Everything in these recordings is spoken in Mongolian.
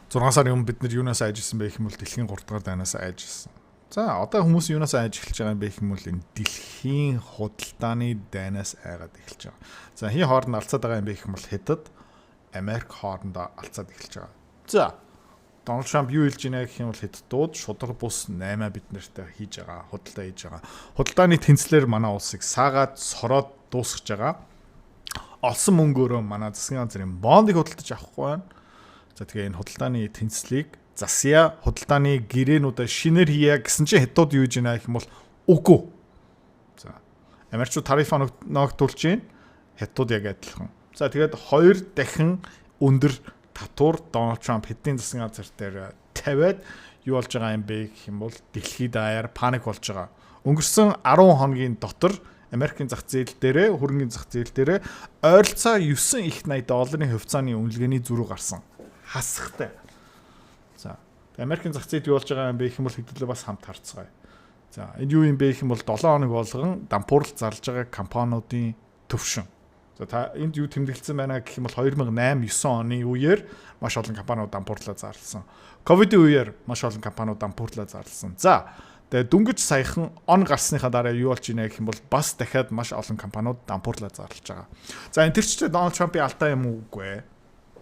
6 сарын өмнө бид нар юунаас айж ирсэн бэ гэх юм бол дэлхийн 3 дугаар дайнаас айж ирсэн. За одоо хүмүүс юунаас айж эхэлж байгаа юм бэ гэх юм бол энэ дэлхийн худалдааны дайнаас айгаад эхэлж байгаа. За хин хооронд алцаад байгаа юм бэ гэх юм бол Хятад, Америк хоорондоо алцаад эхэлж байгаа. За Дональд Трамп юу хэлж байна гэх юм бол Хятадууд шудраг бус 8 бид нартай хийж байгаа, худалдаа хийж байгаа. Худалдааны тэнцлэр манай улсыг саагаад сороод дуусгаж байгаа. Олсон мөнгөөрөө манай засгийн газрын бондыг худалдаж авахгүй байна. За тэгээ энэ худалдааны тэнцлийг засъя, худалдааны гэрээнүүдээ шинээр хийя гэсэн чинь Хятадууд юу гэж байна гэх юм бол үгүй. За Америкчууд тариф ногдуулж байна. Хятадууд яг адилхан. За тэгээд 2 дахин өндөр татвар Дональд Трамп Хэдийн засгийн газар дээр тавиад юу болж байгаа юм бэ гэх юм бол дэлхийд даяар паник болж байгаа. Өнгөрсөн 10 хоногийн дотор Америкийн зах зээл дээрээ, хөрөнгөний зах зээл дээрээ ойролцоо 9 их $80 хувьцааны үнэлгээний зөрүү гарсан. Хасахтай. За Америкийн зах зээлд юу болж байгаа юм бэ гэх юм бол хэдүүлээ бас хамт харцгаая. За энэ юу юм бэ гэх юм бол 7 хоног болгон дампуурал зарлж байгаа компаниудын төвшин. За та энд юу тэмдэглэсэн байна гэх юм бол 2008-9 оны үеэр маш олон компаниуд дампуурлаа зарласан. Ковидын үеэр маш олон компаниуд дампуурлаа зарласан. За тэгээ дүнгиж саяхан он гарсныхаа дараа юу болж байна гэх юм бол бас дахиад маш олон компаниуд дампуурлаа зарлж байгаа. За энэ төрчтэй Дональд Трампын алдаа юм уугүй.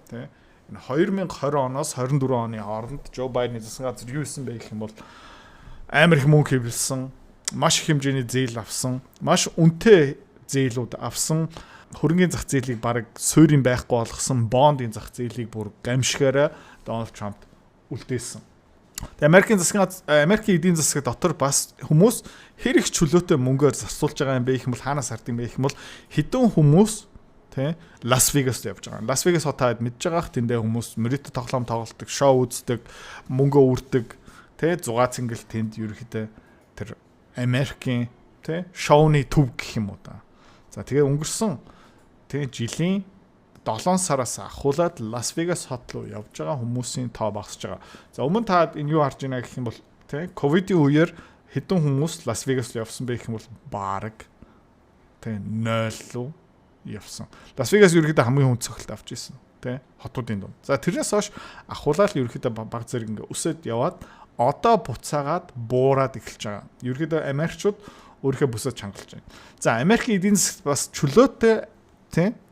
Тэ 2020 оноос 24 оны хооронд Жо Байдены засгийн газар юу хийсэн бэ гэх юм бол амар их мөнгө хэвлсэн, маш их хэмжээний зээл авсан, маш үнэтэй зээлүүд авсан, хөрөнгөний зах зээлийг бараг суурийн байхгүй болгосон, бондын зах зээлийг бүр гамшигаараа Дональд Трамп үлдээсэн. Тэгээ Америкийн эдийн засаг дотор бас хүмүүс хэрэг чөлөөтэй мөнгөөр зарцуулж байгаа юм бэ гэх юм бол хаанаас хард юм бэ гэх юм бол хэдэн хүмүүс Лас Вегаст явж байгаа. Лас Вегас хотод мэдж байгаах тэндээ хүмүүс мөрөдө тоглоом тоглолдог, шоу үздэг, мөнгө үрдэг, зугаа цэнгэл тэнд ерөөхдөө тэр Америкийн шоуны төв гэх юм уу та. За тэгээ өнгөрсөн жилийн 7 сараас ахуулаад Лас Вегас хот руу явж байгаа хүмүүсийн тоо багасж байгаа. За өмнө та энэ юу харж байна гэх юм бол ковидын үеэр хэдэн хүмүүс Лас Вегас руу явсан бэ гэх юм бол бараг 0 руу явсан. Лас Вегас ерөөхдөө хамгийн хүнд цогцолт авч ирсэн, хотуудын дунд. За тэрнээс хойш ахуулаад ерөөхдөө баг зэрэг ингээ өсөд яваад одоо буцаагаад буураад эхэлж байгаа. Ерөөхдөө Америкчууд өөрийнхөө бүсэд чангалж байна. За Америкийн эдийн засгт бас чөлөөтэй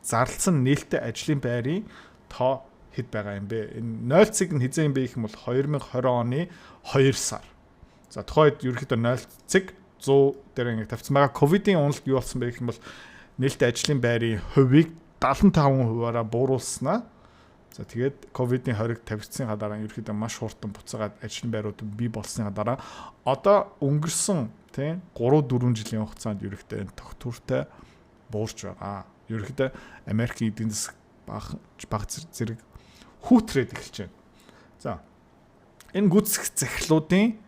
зарласан нээлттэй ажлын байрын тоо хэд байгаа юм бэ? Энэ 0 цэг нь хизээ юм бэ гэх юм бол 2020 оны 2 сар. За тухайд ерөөхдөө 0 цэг 100 дээр ингээ тавьсан байгаа. Ковидын уналт юу болсон бэ гэх юм бол нээлттэй ажлын байрын хувийг 75%-аараа бууруулснаа. За тэгээд ковидын хориг тавигдсны дараа ерөөхдөө маш хурдан буцаагаад ажлын байрууд бий болсны дараа одоо өнгөрсөн 3-4 жилийн хугацаанд ерөөхдөө энэ тогтвортой буурч байгаа. Ерөөхдөө Америкийн эдийн засаг баг зэрэг хүүтрээд эхэлж байна. За энэ гүйцэх захирлуудын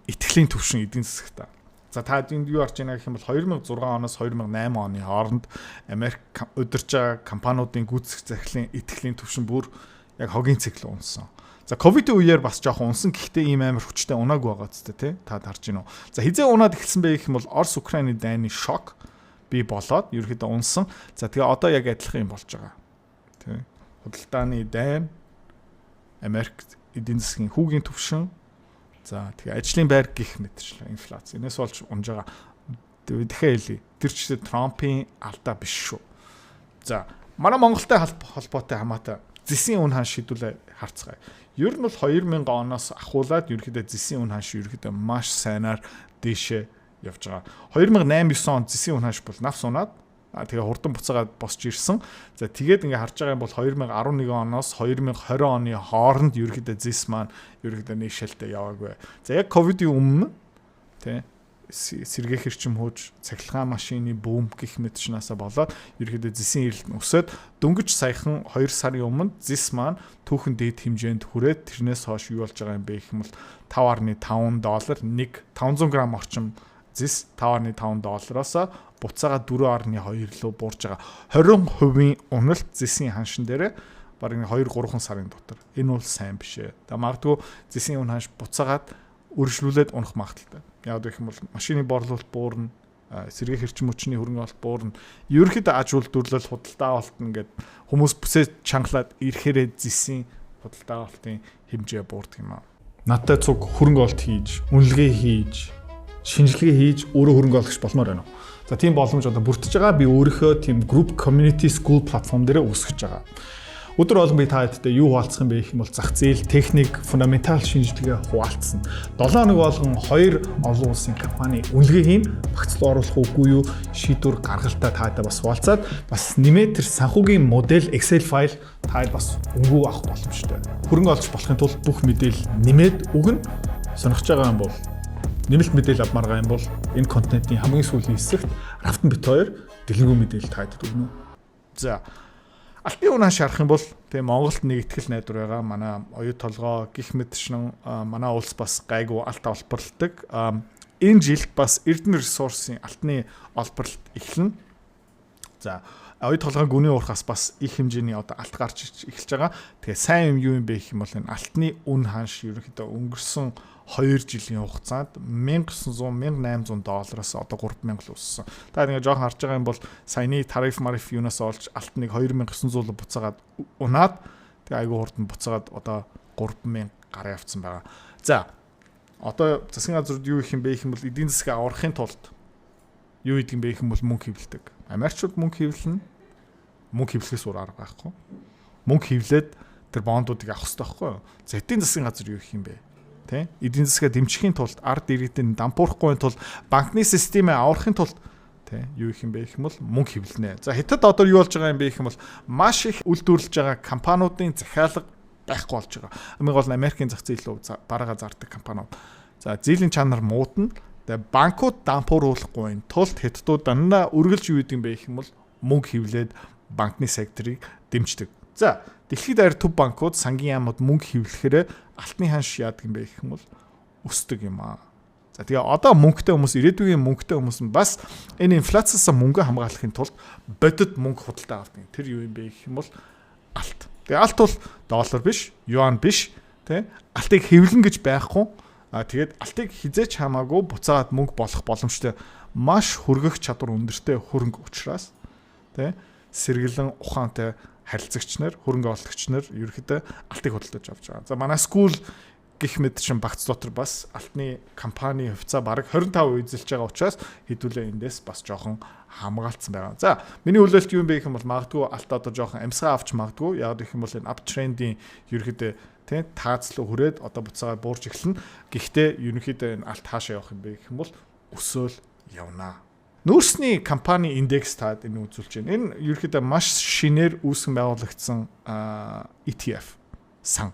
итгэлийн түвшин эдийн засагта. За та энд юу харж байна гэх юм бол 2006 оноос 2008 оны хооронд Америк удирж байгаа компаниудын гүйцэх захирлын итгэлийн түвшин бүр яг хогийн цикл унсан. За ковидын үеэр бас жоохон унсан, гэхдээ ийм амар хүчтэй унаагүй байгаа ч та харж байна уу. За хизээ унаад эхэлсэн бэ гэх юм бол Орос Украины дайны шок бий болоод ерөөхдөө унсан. За тэгээ одоо яг адилхан юм болж байгаа. Худалдааны дайн, Америк эдийн засгийн хүүгийн түвшин, за тэгээ ажлын байр гих мэтчлээ инфляц. Энэс болж унж байгаа. Дахиад хэлье. Тэр ч Трампын алдаа биш шүү. За манай Монголтай холбоотой хамаатай зэсийн үн ханш шийдүүлээ харцгаая. Ер нь бол 2000 оноос ахуулаад ерөөхдөө зэсийн үн ханш ерөөхдөө маш сайнаар дээшээ явж байгаа. 2008-9 онд зэсийн үн ханш бол навс унаад тэгээ хурдан буцаагаад босч ирсэн. За тэгээд ингээ харж байгаа юм бол 2011 оноос 2020 оны хооронд ерөөхдөө зэс маань ерөөхдөө нийшэлтэй яваагүй. За яг ковидын өмнө сэргээх хэрчим хууж цахилгаан машины бүүм гэх мэтчнасаа болоод ерөөхдөө зэсийн эрэлт нь өсөд дөнгөж саяхан 2 сарын өмнө зэс маань түүхэн дээд хэмжээнд хүрээд тэрнээс хойш юу болж байгаа юм бэ гэх юм бол $5.5 нэг 500 г орчим зэс $5.5-оос буцаага $4.2 руу буурж байгаа. 20% уналт зэсийн ханшин дээр бараг 2-3 сарын дотор. Энэ бол сайн биш ээ. Магадгүй зэсийн үн ханш буцаагаад үргэлжлүүлээд унах магадaltaй. Яг гэх юм бол машины борлуулалт буурна, сэргээх хэрчим хүчний хөрөнгө олт буурна. Ерөнхийдөө аж үйлдвэрлэл худалдаа олтно гэд хүмүүс бүсээ чангалаад ирэхээрээ зэсийн худалдаа авалтын хэмжээ буурдаг юм аа. Надтай цуг хөрөнгө олт хийж, үнэлгээ хийж, шинжилгээ хийж өөрөө хөрөнгө оруулах болмоор байна уу? За тийм боломж одоо бүрдэж байгаа. Би өөрийнхөө тийм group community school платформ дээр үүсгэж байгаа. Өдөр болгон би та хэдтэй юу хуваалцах юм бэ гэх юм бол зах зээл, техник, фундаментал шинжилгээ хуваалцсан. 7 хоног болгон 2 олон улсын компани үнэлгээ хийн, багцлуу оруулах үгүй юу, шийдвэр гаргалтаа таадаа бас хуваалцаад бас нэмээд тэр санхүүгийн модель Excel файл таад бас өнгөө авах боломжтой. Хөрөнгө олж болохын тулд бүх мэдээлэл нэмээд өгнө. Сонирхож байгаа юм бол нэмэлт мэдээлэл авмаар байгаа юм бол энэ контентын хамгийн сүүлийн хэсэгт Рафтан бит 2 дэлгэрэнгүй мэдээлэл таадад өгнө. За алтын үнэ шарах юм бол тийм Монголд нэг ихтгэл найдвар байгаа. Манай оюут толгой гих мэдшин манай улс бас гайгүй алт олборлдог. Энэ жилд бас Эрдэнэ ресурсын алтны олборлт эхэлнэ. За оюут толгойн гүний уурхаас бас их хэмжээний одоо алт гарч эхэлж байгаа. Тэгээ сайн юм бэ гэх юм бол энэ алтны үн ханш ерөнхийдөө өнгөрсөн 2 жилийн хугацаанд $1900-1800 одоо $3000 өссөн. Та ингэ жоохон харж байгаа юм бол саяны тариф мариф юунаас олж алтныг $2900 буцаагаад унаад тэгээ айгүй хурдан буцаагаад одоо $3000 гараа явцсан байгаа. За одоо засгийн газрууд юу их юм бэ гэх юм бол эдийн засгийг аврахын тулд юу хийдэг юм бэ гэх юм бол мөнгө хэвлэдэг. Америкчууд мөнгө хэвлэнэ. Мөнгө хэвлэхээс өөр арга байхгүй. Мөнгө хэвлээд тэр бондуудыг авах хэрэгтэй байхгүй юу? За эдийн засгийн газар юу их юм бэ? Тэ эдийн засгаа дэмжихийн тулд ард иргэдэд дампуурахгүй тулд банкны системээ аврахын тулд тэ юу их юм бэ гэх юм бол мөнгө хэвлэнэ. За хятад одоо юу болж байгаа юм бэ гэх юм бол маш их үйлдвэрлэж байгаа компаниудын захиалга байхгүй болж байгаа. Хамгийн гол нь Америкийн зах зээл рүү бараагаа зардаг компаниуд. За зээлийн чанар муудна. Тэгээ банкуд дампууруулахгүй тулд хятадууд дандаа үргэлж юу гэдэг юм бэ гэх юм бол мөнгө хэвлээд банкны секторыг дэмждэг. За дэлхийд даяар төв банкуд сангийн яамууд мөнгө хэвлэхээр алтны ханш яадаг юм бэ гэх юм бол өсдөг юм аа. За тэгээ одоо мөнгөтэй хүмүүс ирээдүйн мөнгөтэй хүмүүс нь бас энэ инфляциас мөнгө хамгаалахын тулд бодит мөнгө худалдаа авдаг. Тэр юу юм бэ гэх юм бол алт. Тэгээ алт бол доллар биш, юан биш, тэ алтыг хэвлэн гэж байхгүй. Тэгээд алтыг хизээч хамаагүй буцаагаад мөнгө болох боломжтой маш хүргэх чадвар өндөртэй хөрөнгө учраас тэ сэргэлэн ухаантай харилцагч нар, хөрөнгө оруулагч нар ерөөхдөө алтыг худалдаж авч байгаа. За манай school гих мэд шин багц дотор бас алтны компани хувьцаа бараг 25% эзэлж байгаа учраас хэдүүлээ эндээс бас жоохон хамгаалцсан байгаа. За миний хүлээлт юу юм бэ гэх юм бол магадгүй алт одоо жоохон амьсгаа авч магадгүй. Яг гэх юм бол энэ uptrend-ийн ерөөхдөө тэ таацлуу хүрээд одоо буцаагаа буурж эхэлнэ. Гэхдээ ерөнхийдөө энэ алт хаашаа явах юм бэ гэх юм бол өсөөл явнаа. Нүүрсний компани индекс таад энэ үзүүлж байна. Энэ ерөнхийдөө маш шинээр үүсгэн байгуулагдсан ETF сан.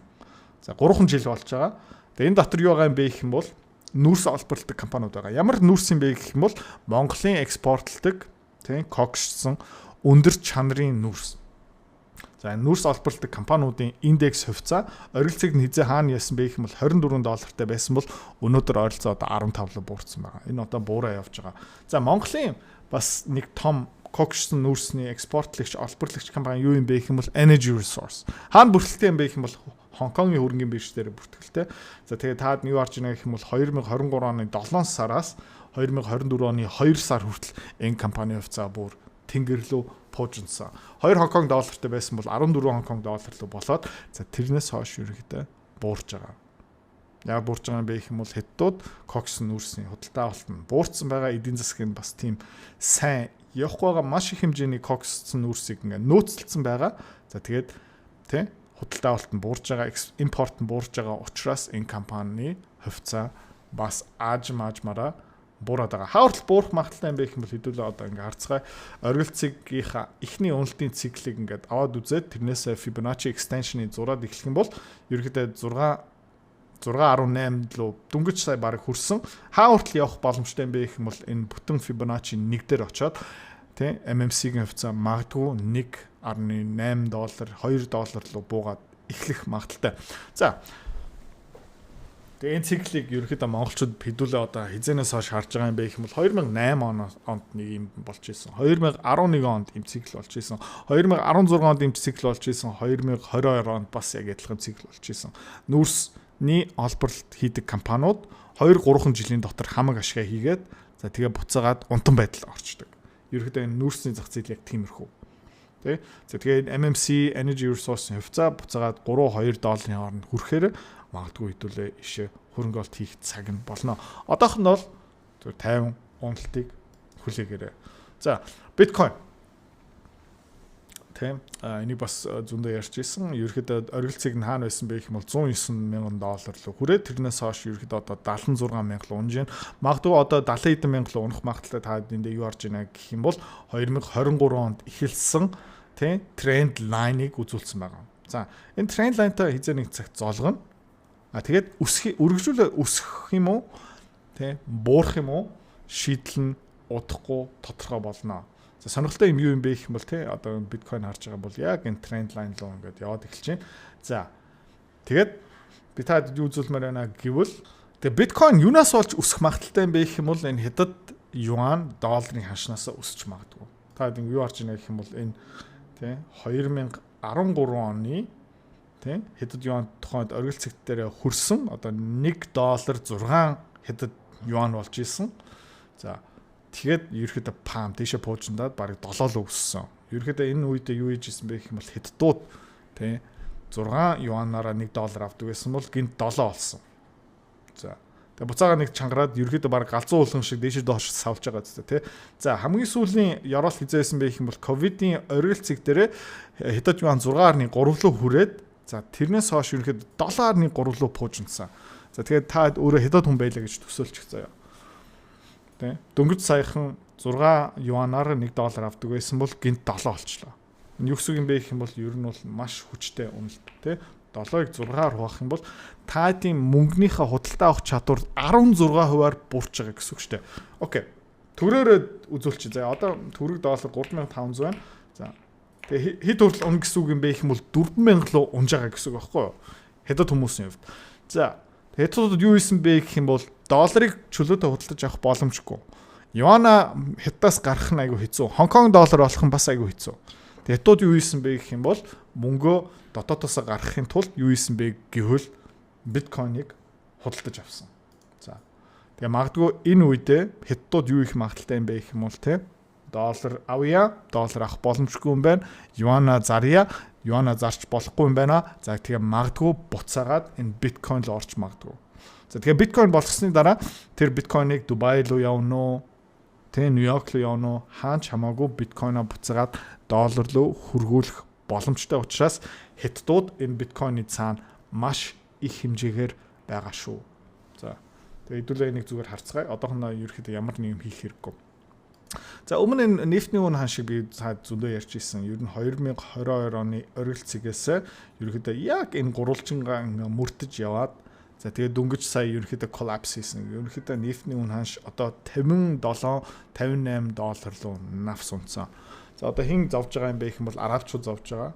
За 3 жил болж байгаа. Тэгээ энэ дотор юу байгаа юм бэ гэх юм бол нүүрс олборлдог компаниуд байгаа. Ямар нүүрс юм бэ гэх юм бол Монголын экспортлдог тийм когшсон өндөр чанарын нүүрс. За нүүрс олборлдог компаниудын индекс хувьцаа оролцоог нь хизээ хаана яасан бэ гэх юм бол $24 байсан бол өнөөдөр ойролцоо одоо 15 руу буурсан байгаа. Энэ одоо буураа явж байгаа. За Монголын бас нэг том когшсон нүүрсний экспортлагч олборлагч компани юу юм бэ гэх юм бол Energy Resource. Хаана бүртгэлтэй юм бэ гэх юм бол Хонконгийн хөрөнгөний бирж дээр бүртгэлтэй. За тэгээд таад нь юу харж байна гэх юм бол 2023 оны 7 сараас 2024 оны 2 сар хүртэл энэ компани хувьцаа бүр тэнгэр рүү пуужинсан. 2 Хонконг доллартай байсан бол 14 Хонконг доллар руу болоод за тэрнээс хойш ерөөхдөө буурж байгаа. Яг буурж байгаа юм бэ гэх юм бол хятадууд кокс нүүрсний худалдаа авалт нь буурсан байгаа. Эдийн засгийн бас тийм сайн явахгүй байгаа маш их хэмжээний кокс нүүрсийг ингээ нөөцлөсөн байгаа. За тэгээд тий худалдаа авалт нь буурж байгаа, импорт нь буурж байгаа учраас энэ компани хувьцаа бас аажмаараа буураад байгаа. Хаалтл буурах магадaltaй юм бэ гэх юм бол хэдүүлээ одоо ингээ харцгаая. Оргилцгийнхаа эхний үнэлтийн циклийг ингээд аваад үзээд тэрнээс Fibonacci extension-ийн зураад эхлэх юм бол ерөөдөө 6.8 лөө дөнгөж сая бараг хүрсэн. Хаа хүртэл явах боломжтой юм бэ гэх юм бол энэ бүтэн Fibonacci 1 дээр очоод тий MMC-ийн хувьцаа магадгүй $1.8 $2 руу буугаад эхлэх магадaltaй. За тэгээ энэ циклийг ерөөхдөө монголчууд хэдүүлээ одоо хизэнээс хойш харж байгаа юм бэ гэх юм бол 2008 онд нэг юм болж исэн. 2011 онд ийм цикл болж исэн. 2016 онд ийм цикл болж исэн. 2022 онд бас яг адилхан цикл болж исэн. Нүүрсний олборлт хийдэг компаниуд 2-3 жилийн дотор хамаг ашиг хийгээд за тэгээ буцаагаад унтан байдал орчдөг. Ерөөхдөө энэ нүүрсний зах зээл яг тиймэрхүү. Тэ. За тэгээд MMC Energy Resource хувьцаа буцаагаад 3-2 долларын хооронд хүрэхээр магадгүй хэдүүлээ ишээ хөрөнгө олт хийх цаг нь болно. Одоохонд бол 50 уналтыг хүлээгээрэй. За биткойн. Тийм. Энийг бас зөндөө ярьж ирсэн. Ерөнхийдөө оргилцыг нь хаана байсан бэ гэх юм бол $109,000 руу хүрээ. Тэрнээс хойш ерөнхийдөө одоо 76,000 унж байна. Магадгүй одоо 70,000 унах магадaltaй та эндээ юу орж байна гэх юм бол 2023 онд эхэлсэн тийм тренд лайныг үзүүлсэн байгаа. За энэ тренд лайнтай хизээ нэг цагт золгоно. Тэгээд үргэлжлүүлээ өсөх юм уу? Тийм буурах юм уу? Шийдэл нь удахгүй тодорхой болно. За сонирхолтой юм юу юм бэ гэх юм бол тий одоо биткойн харж байгаа бол яг энэ тренд лайн руу ингээд яваад эхэлж байна. За тэгээд би таад юу үзүүлмээр байна гэвэл тэгээд биткойн юунаас болж өсөх магадaltaй юм бэ гэх юм бол энэ хятад юан долларын ханшнаас өсч магадгүй. Таад ингэ юу харж байна гэх юм бол энэ тий 2013 оны тий хятад юан тухайд оргил цэгт дээр хөрсөн одоо $1 6 хятад юан болж исэн. За тэгээд ерөөхдөө пам дэше пуужиндаад барыг 7 л өссөн. Ерөөхдөө энэ үедээ юу хийжсэн бэ гэх юм бол хятадууд тий 6 юанаараа $1 авдаг байсан бол гинт 7 болсон. За тэгээд буцаага нэг чангараад ерөөхдөө барыг галзуу уулан шиг дэше доош савж байгаа зү тий. За хамгийн сүүлийн яроол хизээсэн бэ гэх юм бол ковидын оргил цэг дээр хятад юан 6.3 руу хүрээд за тэрнээс хойш ерөөхдөө 7.3 руу пуужинсан. За тэгээд та өөрөө хятад хүн байлаа гэж төсөөлчих заяа. Дөнгөж саяхан 6 юанаар $1 авдаг байсан бол гинт 7 болчлоо. Энэ юу гэсэн юм бэ гэх юм бол ер нь бол маш хүчтэй үнэлт тий 7-ыг 6-аар хуваах юм бол таадын мөнгөнийхөө худалдаа авах чадвар 16%-аар буурч байгаа гэсэн үг шүү дээ. Окей. Төгрөөрөө үзүүлчих. За одоо төгрөг доллар 3,500 байна. За тэгээ хэд хүртэл унах гэсэн үг юм бэ гэх юм бол 4,000 руу унж байгаа гэсэн үг байхгүй юу? Хятад хүмүүсийн хувьд. За хятадууд юу хийсэн бэ гэх юм бол долларыг чөлөөтэй худалдаж авах боломжгүй. Юана хятадаас гарах нь айгүй хэцүү. Хонконг доллар болох нь бас айгүй хэцүү. Тэгээд хятад юу хийсэн бэ гэх юм бол мөнгөө дотоодоос гаргахын тулд юу хийсэн бэ гэвэл биткойныг худалдаж авсан. За. Тэгээ магадгүй энэ үедээ хятадууд юу их магадaltaй юм бэ гэх юм бол те доллар авъя, доллар авах боломжгүй юм байна. Юана зарья, юана зарч болохгүй юм байна. За тэгээ магадгүй буцаагаад энэ биткойн руу орч магадгүй. За тэгээ биткойн болгосны дараа тэр биткойныг Дубай руу явна уу? Тэ Нью-Йорк руу явна уу? Хаач хамаагүй биткойноо буцаагаад доллар руу хөргүүлэх боломжтой учраас хятадууд энэ биткойны цаана маш их хэмжээгээр байгаа шүү. За тэгээ хэдүүлээ энийг зүгээр харцгаая. Одоохондоо ерөөхдөө ямар нэг юм хийх хэрэггүй. За өмнө энэ нефтний үн хан шиг би зөндөө ярьж ирсэн. Ер нь 2022 оны оргил цэгээс ерөөхдөө яг энэ гурвалжингаа мөрдөж яваад за тэгээд дөнгөж сая ерөнхийдөө коллапс хийсэн. Ерөнхийдөө нефтний үн ханш одоо $57-58 руу навс унтсан. За одоо хэн зовж байгаа юм бэ гэх юм бол арабчууд зовж байгаа.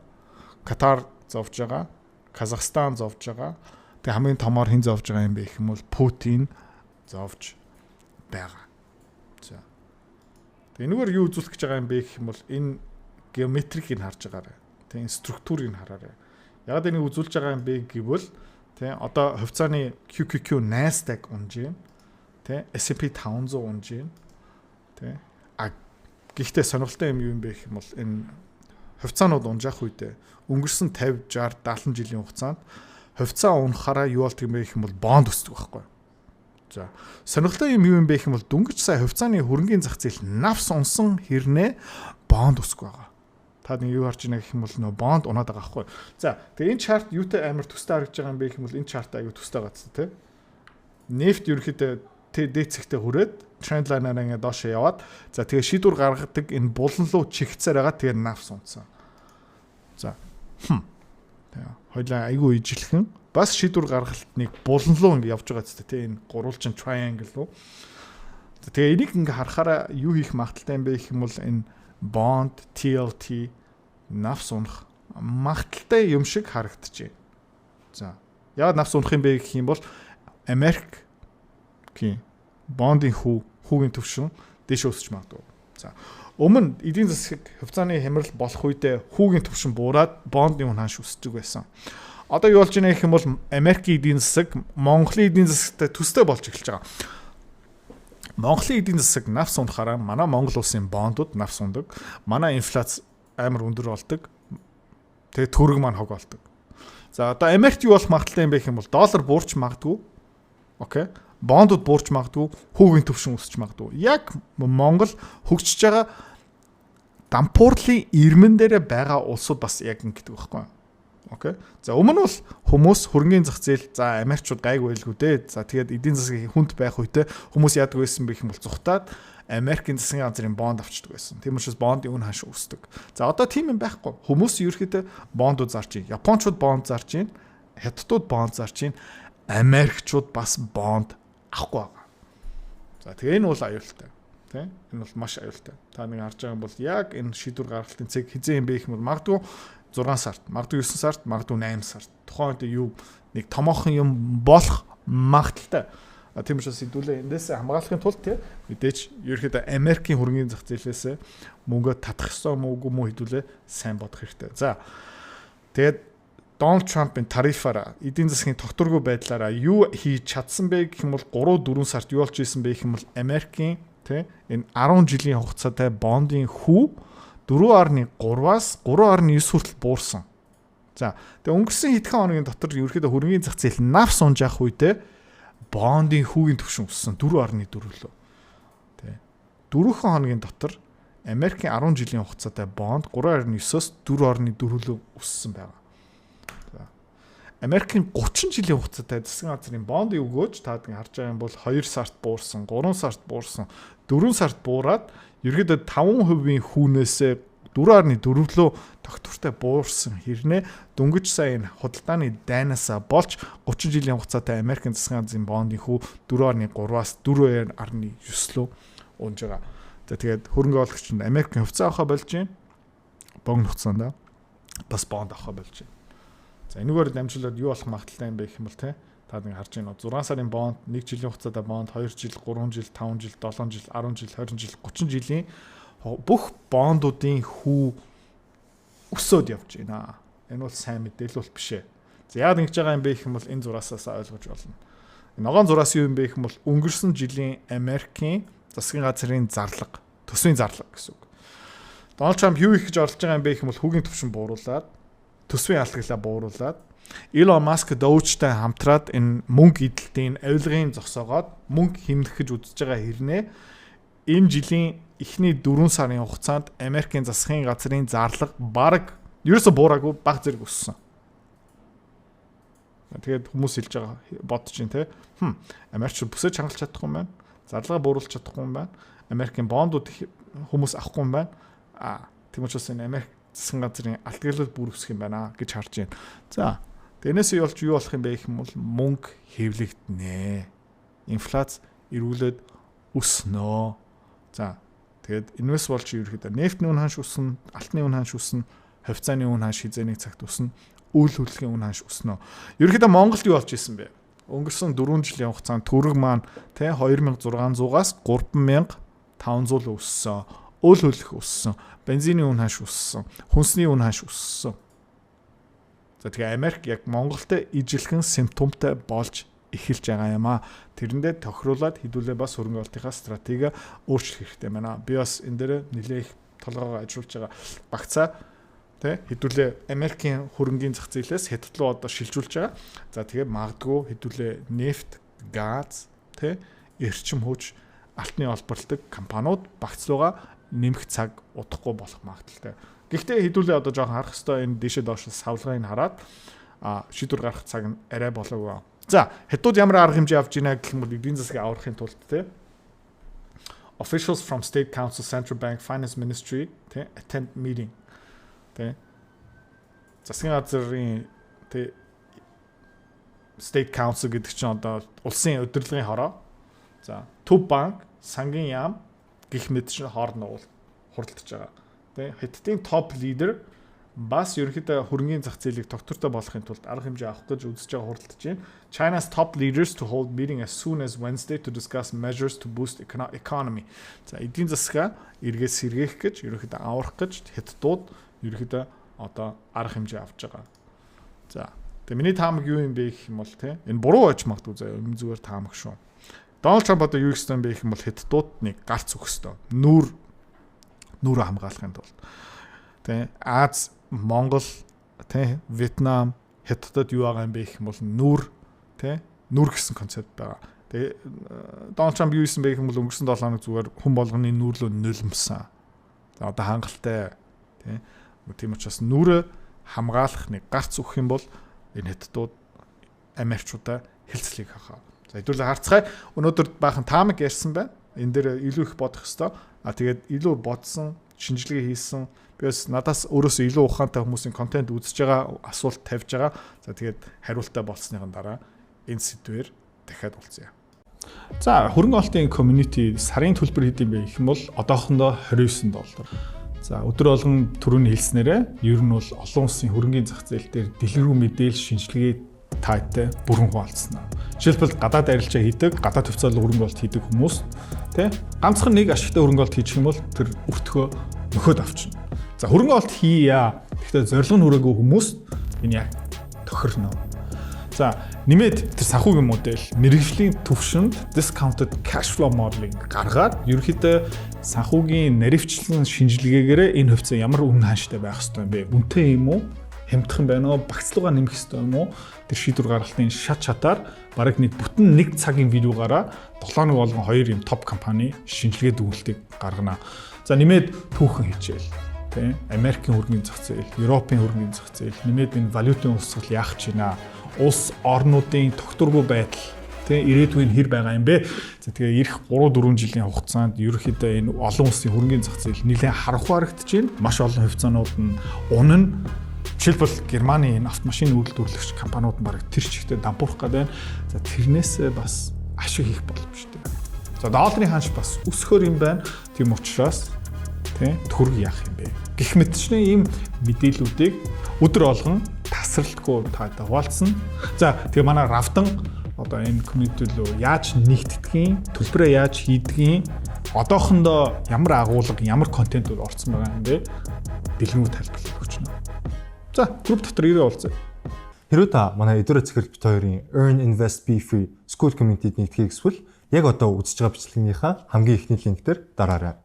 Катар зовж байгаа. Казахстан зовж байгаа. Тэгээд хамгийн томоор хэн зовж байгаа юм бэ гэх юм бол Путин зовж байгаа. За. Тэгээд энэгээр юу үзүүлэх гэж байгаа юм бэ гэх юм бол энэ геометрикийг харж байгаарай. Тэгээд структурыг хараарай. Яг энийг үзүүлж байгаа юм бэ гэвэл тэ одоо хувьцааны QQQ Nasdaq унж байна. Тэ S&P 500 унж байна. Тэ гэхдээ сонирхолтой юм юу юм бэ гэх юм бол энэ хувьцаанууд унжаах үедээ өнгөрсөн 50, 60, 70 жилийн хугацаанд хувьцаа унахаараа юу болт юм бэ гэх юм бол бонд өсдөг байхгүй. За сонирхолтой юм юу юм бэ гэх юм бол дөнгөж сая хувьцааны хөрөнгийн зах зээл навс унсан хэрнээ бонд өсөг байгаа. Та нэг юу харж байна гэх юм бол нөө бонд унаад байгаа байхгүй. За тэгээ энэ чарт юутай амар төстэй харагдж байгаа юм бэ гэх юм бол энэ чарт аягүй төстэй гацсан тий. Нефт ерөөхдөө дээд цэгтээ хүрээд тренд лайнаар ингээд доошоо яваад за тэгээ шийдвэр гаргадаг энэ булан руу чихцээр байгаа тэгээ навс унтсан. За. Тэгээ хоёлаа аягүй ижилхэн бас шийдвэр гаргалтныг булан руу ингээд явж байгаа зү тий энэ гурвалжин triangle руу. За тэгээ энийг ингээд харахаараа юу хийх магадaltaй юм бэ гэх юм бол энэ bond TLT навс унах магадaltaй юм шиг харагдчихэ. За. Яг навс унах юм бэ гэх юм бол Америк бондын хүүгийн төвшин дэш өсч магадгүй. За. Өмнө эдийн засаг хувьцааны хямрал болох үедээ хүүгийн төвшин буураад бондын үн ханш өсдөг байсан. Одоо юу болж байна гэх юм бол Америкийн эдийн засаг Монголын эдийн засагтай төстэй болж эхэлж байгаа. Монголын эдийн засаг навс унахаараа манай Монгол улсын бондууд навс ундаг. Манай инфляц амар өндөр болдог. Тэгээ төгрөг маань хог болдог. За одоо Америкт юу болох магадaltaй юм бэ гэх юм бол доллар буурч магадгүй. Окей. Бондууд буурч магадгүй, хүүгийн төвшин өсч магадгүй. Яг Монгол хөгжиж байгаа дампуурлын ирмэн дээр байгаа улсууд бас яг ингэдэг байхгүй. Окей. За өмнө бол хүмүүс хөрөнгөний зах зээл за Америкчууд гайгүй байлгүй дээ. За тэгээд эдийн засгийн хүнд байх үедээ хүмүүс яадаг байсан бэ гэх юм бол зүхтаад Америкийн засгийн газрын бонд авчдаг байсан. Тийм учраас бондын үн ханш өсдөг. За одоо тийм юм байхгүй. Хүмүүс ерөөхдөө бондууд зарж байна. Япончууд бонд зарж байна. Хятадууд бонд зарж байна. Америкчууд бас бонд авахгүй байгаа. За тэгээ энэ бол аюултай. Тэ? Энэ бол маш аюултай. Та нэг харж байгаа юм бол яг энэ шийдвэр гаргалтын цэг хизээ юм бэ гэх юм бол магадгүй 6 сард, магадгүй 9 сард, магадгүй 8 сард. Тухайн үед юу нэг томоохон юм болох магадaltaй. Тийм учраас хэдүүлээ эндээс хамгаалахын тулд тий мэдээч ерөөхдөө Америкийн хөрөнгөний зах зээлээс мөнгө татах ёстой мүү хэдүүлээ сайн бодох хэрэгтэй. За тэгээд Дональд Трампын тарифаараа эдийн засгийн тогтворгүй байдлаараа юу хийж чадсан бэ гэх юм бол 3-4 сард юу болж исэн бэ гэх юм бол Америкийн тий энэ 10 жилийн хугацаатай бондын хүү 4.3-аас 3.9 хүртэл буурсан. За тэгээ өнгөрсөн хэдхэн хоногийн дотор ерөөхдөө хөрөнгөний зах зээл навс унж явах үедээ бондын хүүгийн төвшин өссөн 4.4 лөө. Тэ. 4 хоногийн дотор Америкийн 10 жилийн хугацаатай бонд 3.9-оос 4.4 лөө өссөн байгаа. Америкийн 30 жилийн хугацаатай засгийн газрын бондыг өгөөж таад харж байгаа юм бол 2 сард буурсан, 3 сард буурсан, 4 сард буураад ерөөдөө 5% хүүнээсээ 4.4 лөө тогтвортой буурсан хэрнээ дөнгөж сая энэ худалдааны дайнаасаа болж 30 жилийн хугацаатай Америкийн засгийн газрын бондын хүү 4.3-аас 4.9 лөө унж байгаа. За тэгээд хөрөнгө оруулагч нь Америкийн хувьцаа авахаа болж байна. Богино хугацаанд бас бонд авахаа болж байна. За энэгээр дамжуулаад юу болох магадaltaй юм бэ гэх юм бол те та нэг харж байна. 6 сарын бонд, 1 жилийн хугацаатай бонд, 2 жил, 3 жил, 5 жил, 7 жил, 10 жил, 20 жил, 30 жилийн бүх бондуудын хүү өсөөд явж байна. Энэ бол сайн мэдээлэл бол биш ээ. За яагаад ингэж байгаа юм бэ гэх юм бол энэ зураасаас ойлгож болно. Ногоон зураас юу юм бэ гэх юм бол өнгөрсөн жилийн Америкийн засгийн газрын зарлага, төсвийн зарлага гэсэн үг. Дональд Трамп юу их гэж орлож байгаа юм бэ гэх юм бол хүүгийн төвшин бууруулад төсвийн алхаглаа бууруулад Elon Musk Doge-тай хамтраад энэ мөнгө эдэлтийн авилгын зогсоогоод мөнгө хэмнэх гэж үзэж байгаа хэрнээ энэ жилийн эхний 4 сарын хугацаанд Америкийн засгийн газрын зарлага бараг ерөөсө буураагүй баг зэрэг өссөн. Тэгээд хүмүүс хэлж байгаа бодож байна те. Америкч бүсэж хангалж чадахгүй юм байна. Зарлага бууруулж чадахгүй юм байна. Америкийн бондууд хүмүүс авахгүй юм байна. Тийм учраас энэ Америк засгийн газрын алтгалууд бүр өсөх юм байна гэж харж байна. За тэрнээс болж юу болох юм бэ гэх юм бол мөнгө хэвлэгдэнэ. Инфляц эргүүлээд өснө. За тэгээд энэс болж ерөөхдөө нефтийн үн ханш өснө, алтны үн ханш өснө, хувьцааны үн ханш хизээний цагт өснө, үйл хөдлөлийн үн ханш өснө. Ерөөхдөө Монголд юу болж исэн бэ? Өнгөрсөн 4 жилийн хугацаанд төгрөг маань тэ 2600-аас 3500 өссөн. Үйл хөдлөх өссөн. Бензины үн ханш өссөн. Хүнсний үн ханш өссөн. За тэгээ Америк яг Монголтой ижилхэн симптомтой болж эхэлж байгаа юм а. Тэрэндээ тохируулаад хэдүүлээ бас хөрөнгө оруулалтынхаа стратеги өөрчлөх хэрэгтэй байна. Би бас энэ дээр нэлээх толгоогоо ажиллуулж байгаа. Багцаа тэ хэдүүлээ Америкийн хөрөнгийн зах зээлээс хятад руу одоо шилжүүлж байгаа. За тэгээ магадгүй хэдүүлээ нефт, газ, тэ эрчим хүч, алтны олборлдог компаниуд багцлууга нэмэх цаг удахгүй болох магадaltaй. Гэхдээ хэдүүлээ одоо жоохон харах хэрэгтэй энэ дэшээ доош савлгыг хараад шийдвэр гаргах цаг нь арай болоогүй. За хятад ямар арга хэмжээ авч ийна гэх юм бол эдийн засгийг аврахын тулд те officials from State Council, Central Bank, Finance Ministry те attend meeting те засгийн газрын те State Council гэдэг чинь одоо улсын удирдлагын хороо. За төв банк, сангийн яам гэх мэт чинь хоорондоо хуралдаж байгаа. Тэ хятадын топ лидер бас ерөнхийдөө хөрөнгөний зах зээлийг тогтвортой болгохын тулд арга хэмжээ авах гэж үзэж байгаа хуралдаж байна. China's top leaders to hold meeting as soon as Wednesday to discuss measures to boost economy. За эдийн засгаа эргээс сэргээх гэж ерөнхийдөө аврах гэж хятадууд ерөнхийдөө одоо арга хэмжээ авч байгаа. За тэгээ миний таамаг юу юм бэ гэх юм бол тэ энэ буруу байж магадгүй заа юм зүгээр таамаг шүү. Дональд Трамп одоо юу гэсэн бэ гэх юм бол хятадууд нэг галц өгөх ёстой. Нүүр хамгаалахын тулд. Тэ Аз, Монгол, тэ Вьетнам, Хятадд юу байгаа юм бэ гэх юм бол нүр гэсэн концепт байгаа. Тэгээ Дональд Трамп юу хийсэн бэ гэх юм бол өнгөрсөн 7 хоног зүгээр хүн болгоны нүрлөө нулимсан. За одоо хангалттай тийм учраас нүрэ хамгаалах нэг гарц өгөх юм бол энэ хятадууд Америкчуудаа хэлцлийг хахаа. За хэдүүлээ харцгаая. Өнөөдөр баахан таамаг ярьсан байна. Энэ дээр илүү их бодох ёстой. Тэгээд илүү бодсон, шинжилгээ хийсэн. Би бас надаас өөрөөсөө илүү ухаантай хүмүүсийн контент үзэж байгаа, асуулт тавьж байгаа. За тэгээд хариултаа болсныхан дараа энэ сэдвээр дахиад уулзъя. За хөрөнгө оолтын community сарын төлбөр хэд юм бэ гэх юм бол одоохондоо $29. За өдөр болгон түрүүний хэлснээрээ ер нь бол олон улсын хөрөнгийн зах зээл дээр дэлгэрүү мэдээлэл шинжилгээ таатай бүрэн хуваалцсан. Жишээлбэл гадаад арилжаа хийдэг, гадаад хөвцөөл хөрөнгө оолт хийдэг хүмүүс ганцхан нэг ашигтай хөрөнгө оолт хийчих юм бол тэр өртгөө нөхөд авчна. За хөрөнгө оолт хийя. Гэхдээ зорилго нь хүрээгүй хүмүүс энэ яг тохирно. За нэмээд тэр санхүүгийн модель мэргэжлийн төвшөнд discounted cash flow modeling гаргаад ерөнхийдөө санхүүгийн наривчлан шинжилгээгээр энэ хөвцөө ямар үнэ хааштай байх ёстой юм бэ? Үнэтэй юм уу? Хямдхан байна уу? Багцлуугаа нэмэх ёстой юм уу? Тэр шийдвэр гаргалтын шатаар бараг нэг бүтэн нэг цагийн видеогаараа 7 хоног болгон 2 юм топ компани шинжилгээ дүгнэлтийг гаргана. За нэмээд түүхэн хичээл Америкийн хөрөнгөний зах зээл, Европын хөрөнгөний зах зээл, нэмээд энэ валютын өсгөл яах гэж байна? Улс орнуудын тогтворгүй байдал ирээдүйн хэр байгаа юм бэ? За тэгээ ирэх 3-4 жилийн хугацаанд ерөнхийдөө энэ олон улсын хөрөнгөний зах зээл нэлээд харанхуй харагдаж байна. Маш олон хувьцаанууд нь унана. Жишээлбэл Германы энэ автомашин үйлдвэрлэгч компаниуд нь бараг тэр чигтээ дампуурах гэдэг байна. За тэрнээс бас ашиг хийх боломжтой. За долларын ханш бас өсөхөр юм байна. Тийм учраас төгрөг яах юм бэ? Гэх мэтчний ийм мэдээллүүдийг өдөр болгон тасралтгүй таатай хуваалцсан. За тэгээ манай Равдан одоо энэ community руу яаж нэгтгэдгийг, төлбөрөө яаж хийдгийг, одоохондоо ямар агуулга, ямар контентууд орсон байгаа юм бэ? Дэлгэрэнгүй тайлбарлах өгч байна. За групп дотор ирээ уулзъя. Хэрвээ та манай Эдүрэ Цэхэр бит хоёрын Earn Invest Be Free School Community-д нэгтгэхийг хүсвэл яг одоо үзэж байгаа бичлэгийнхаа хамгийн ихний линк дээр дараарай.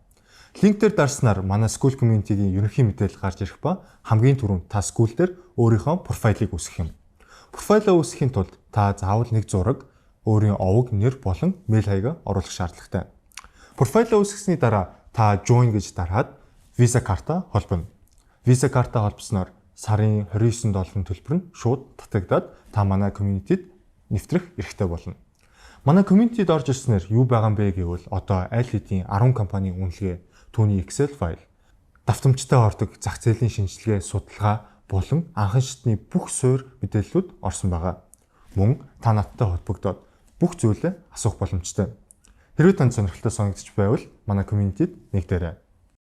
Линк дээр дарснаар манай School Community-гийн ерөнхий мэдээлэл гарч ирэх ба хамгийн түрүүнд та school дээр өөрийнхөө профайлыг үүсгэх юм. Профайлаа үүсгэхийн тулд та заавал нэг зураг, өөрийн овог, нэр болон мэйл хаягаа оруулах шаардлагатай. Профайлаа үүсгэсний дараа та join гэж дараад Visa карта холбоно. Visa карта холбосноор сарын $29 төлбөр нь шууд татагдаад та манай community-д нэвтрэх эрхтэй болно. Манай community-д орж ирснээр юу байгаа юм бэ гэвэл одоо аль хэдийн 10 компанийн үнэлгээ, түүний Excel файл, давтамжтай ордог зах зээлийн шинжилгээ, судалгаа болон анхан шатны бүх суурь мэдээллүүд орсон байгаа. Мөн та надтай холбогдоод бүх зүйлээ асуух боломжтой. Хэрвээ танд сонирхолтой санагдчих байвал манай community-д нэгдээрэй.